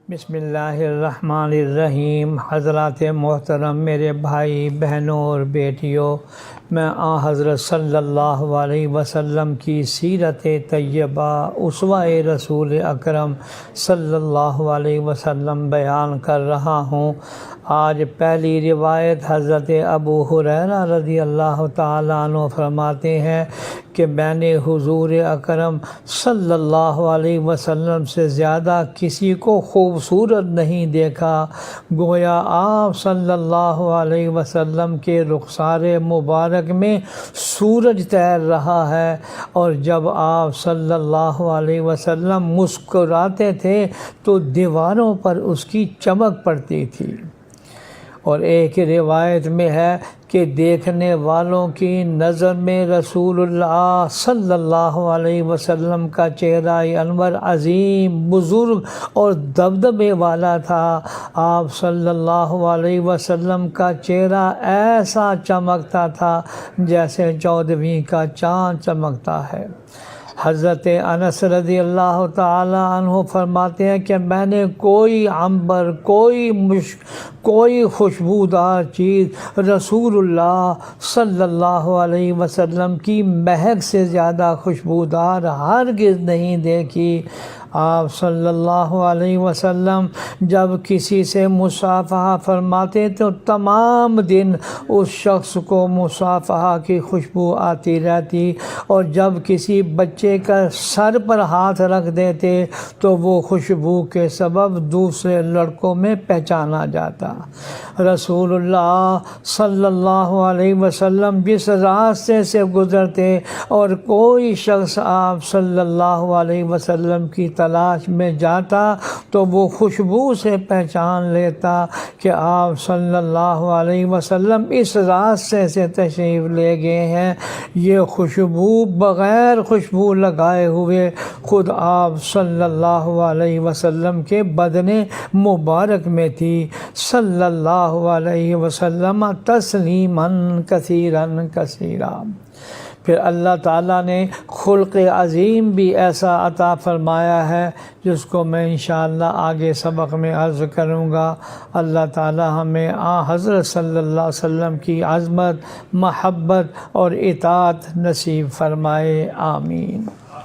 بسم اللہ الرحمن الرحیم۔ حضرات محترم، میرے بھائی بہنوں اور بیٹیوں، میں حضرت صلی اللہ علیہ وسلم کی سیرت طیبہ اسوہ رسول اکرم صلی اللہ علیہ وسلم بیان کر رہا ہوں۔ آج پہلی روایت حضرت ابو ہریرہ رضی اللہ تعالیٰ عنہ فرماتے ہیں کہ میں نے حضور اکرم صلی اللہ علیہ وسلم سے زیادہ کسی کو خوبصورت نہیں دیکھا، گویا آپ صلی اللہ علیہ وسلم کے رخسار مبارک میں سورج تیر رہا ہے، اور جب آپ صلی اللہ علیہ وسلم مسکراتے تھے تو دیواروں پر اس کی چمک پڑتی تھی۔ اور ایک روایت میں ہے کہ دیکھنے والوں کی نظر میں رسول اللہ صلی اللہ علیہ وسلم کا چہرہ انور عظیم، بزرگ اور دبدبے والا تھا۔ آپ صلی اللہ علیہ وسلم کا چہرہ ایسا چمکتا تھا جیسے 14ویں کا چاند چمکتا ہے۔ حضرت انس رضی اللہ تعالی عنہ فرماتے ہیں کہ میں نے کوئی عنبر، کوئی خوشبودار چیز رسول اللہ صلی اللہ علیہ وسلم کی مہک سے زیادہ خوشبودار ہرگز نہیں دیکھی۔ آپ صلی اللہ علیہ وسلم جب کسی سے مصافحہ فرماتے تو تمام دن اس شخص کو مصافحہ کی خوشبو آتی رہتی، اور جب کسی بچے کا سر پر ہاتھ رکھ دیتے تو وہ خوشبو کے سبب دوسرے لڑکوں میں پہچانا جاتا۔ رسول اللہ صلی اللہ علیہ وسلم جس راستے سے گزرتے اور کوئی شخص آپ صلی اللہ علیہ وسلم کی تلاش میں جاتا تو وہ خوشبو سے پہچان لیتا کہ آپ صلی اللہ علیہ وسلم اس راستے سے تشریف لے گئے ہیں۔ یہ خوشبو بغیر خوشبو لگائے ہوئے خود آپ صلی اللہ علیہ وسلم کے بدن مبارک میں تھی، صلی اللہ علیہ وسلم تسلیماً کثیراً کثیرا۔ پھر اللہ تعالیٰ نے خلق عظیم بھی ایسا عطا فرمایا ہے جس کو میں انشاءاللہ آگے سبق میں عرض کروں گا۔ اللہ تعالیٰ ہمیں حضرت صلی اللہ علیہ وسلم کی عظمت، محبت اور اطاعت نصیب فرمائے، آمین۔